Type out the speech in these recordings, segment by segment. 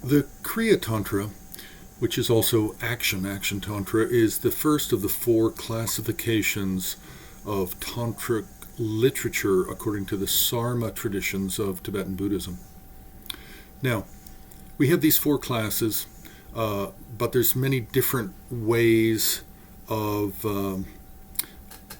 The Kriya Tantra, which is also action Tantra, is the first of the four classifications of tantric literature according to the Sarma traditions of Tibetan Buddhism. Now, we have these four classes, but there's many different ways of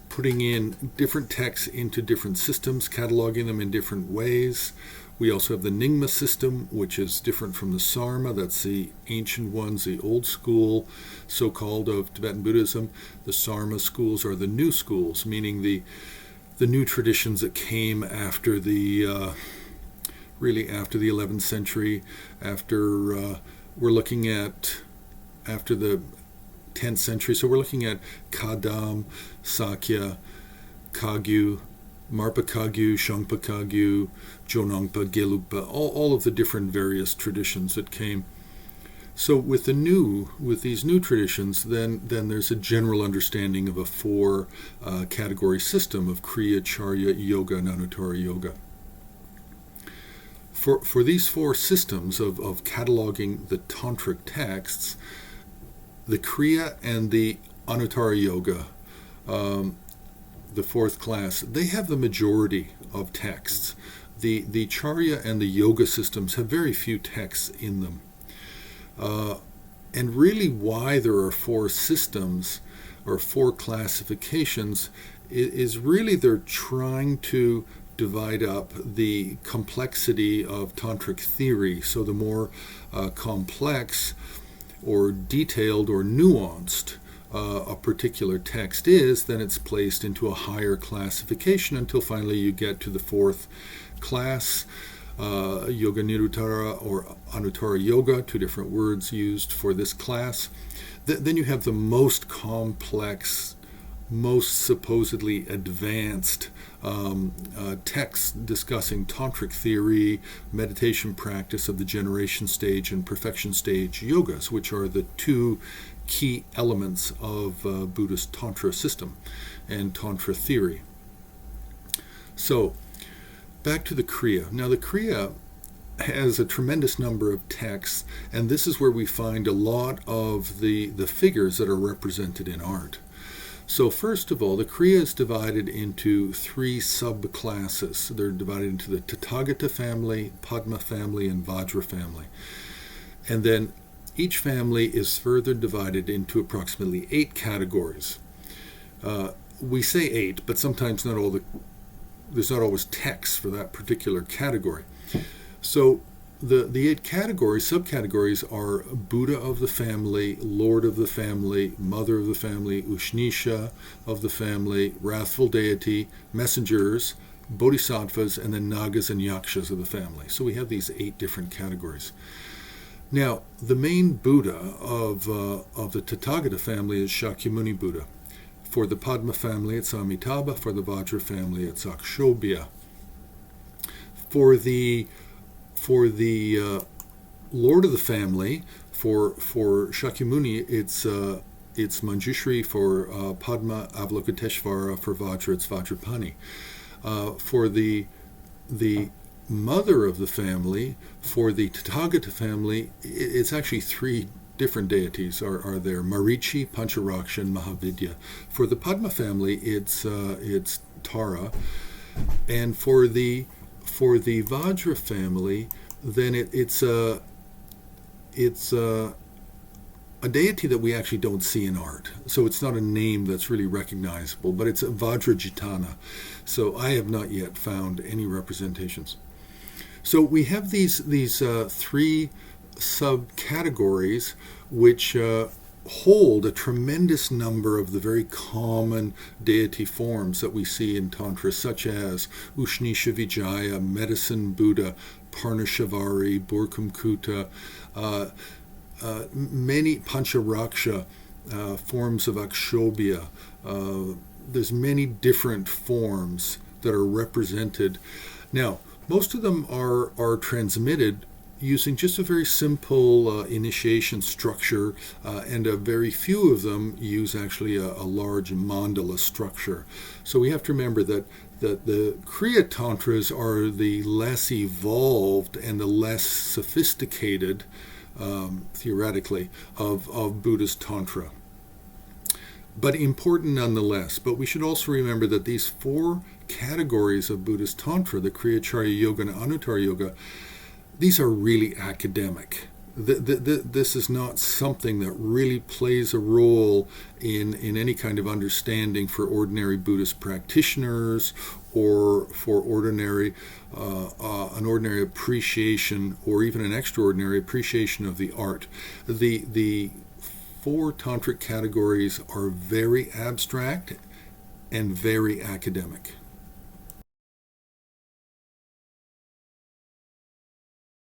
putting in different texts into different systems, cataloging them in different ways. We also have the Nyingma system, which is different from the Sarma. That's the ancient ones, the old school, so-called, of Tibetan Buddhism. The Sarma schools are the new schools, meaning the new traditions that came after really after the 11th century, we're looking at after the 10th century. So we're looking at Kadam, Sakya, Kagyu, Marpa Kagyu, Shangpa Kagyu, Jonangpa, Gelugpa, all of the different various traditions that came. So with these new traditions, then there's a general understanding of a four category system of Kriya, Charya, Yoga, and Anuttara Yoga. For these four systems of cataloging the tantric texts, the Kriya and the Anuttara Yoga, the fourth class, they have the majority of texts. The Charya and the Yoga systems have very few texts in them. And really why there are four systems or four classifications is really they're trying to divide up the complexity of tantric theory. So the more complex or detailed or nuanced a particular text is, then it's placed into a higher classification until finally you get to the fourth class, Yoga Niruttara or Anuttara Yoga, two different words used for this class. Then you have the most complex, most supposedly advanced texts discussing tantric theory, meditation practice of the generation stage and perfection stage yogas, which are the two key elements of Buddhist Tantra system and Tantra theory. So, back to the Kriya. Now, the Kriya has a tremendous number of texts, and this is where we find a lot of the figures that are represented in art. So first of all, the Kriya is divided into three subclasses. They're divided into the Tatagata Family, Padma Family, and Vajra Family. And then each family is further divided into approximately 8 categories. We say 8, but sometimes there's not always text for that particular category. So the 8 categories, subcategories, are Buddha of the family, Lord of the family, Mother of the family, Ushnisha of the family, Wrathful Deity, Messengers, Bodhisattvas, and then Nagas and Yakshas of the family. So we have these 8 different categories. Now, the main Buddha of the Tatagata family is Shakyamuni Buddha. For the Padma family, it's Amitabha. For the Vajra family, it's Akshobhya. For the Lord of the family, for Shakyamuni, it's Manjushri. For Padma, Avalokiteshvara. For Vajra, it's Vajrapani. For the mother of the family, for the Tathagata family, it's actually 3 different deities are there: Marichi, Pancharaksha, and Mahavidya. For the Padma family, it's Tara, and for the Vajra family, then it's a deity that we actually don't see in art. So it's not a name that's really recognizable, but it's a Vajrajitana. So I have not yet found any representations. So we have these 3 subcategories which hold a tremendous number of the very common deity forms that we see in Tantra, such as Ushnisha Vijaya, Medicine Buddha, Parnashavari, Burkumkuta, many Pancharaksha, forms of Akshobhya. There's many different forms that are represented. Now, most of them are transmitted using just a very simple initiation structure, and a very few of them use actually a large mandala structure. So we have to remember that the Kriya Tantras are the less evolved and the less sophisticated theoretically, of Buddhist Tantra. But important nonetheless. But we should also remember that these 4 categories of Buddhist Tantra, the Kriya Yoga and Anuttara Yoga, these are really academic. This is not something that really plays a role in any kind of understanding for ordinary Buddhist practitioners or for an ordinary appreciation or even an extraordinary appreciation of the art. The 4 tantric categories are very abstract and very academic.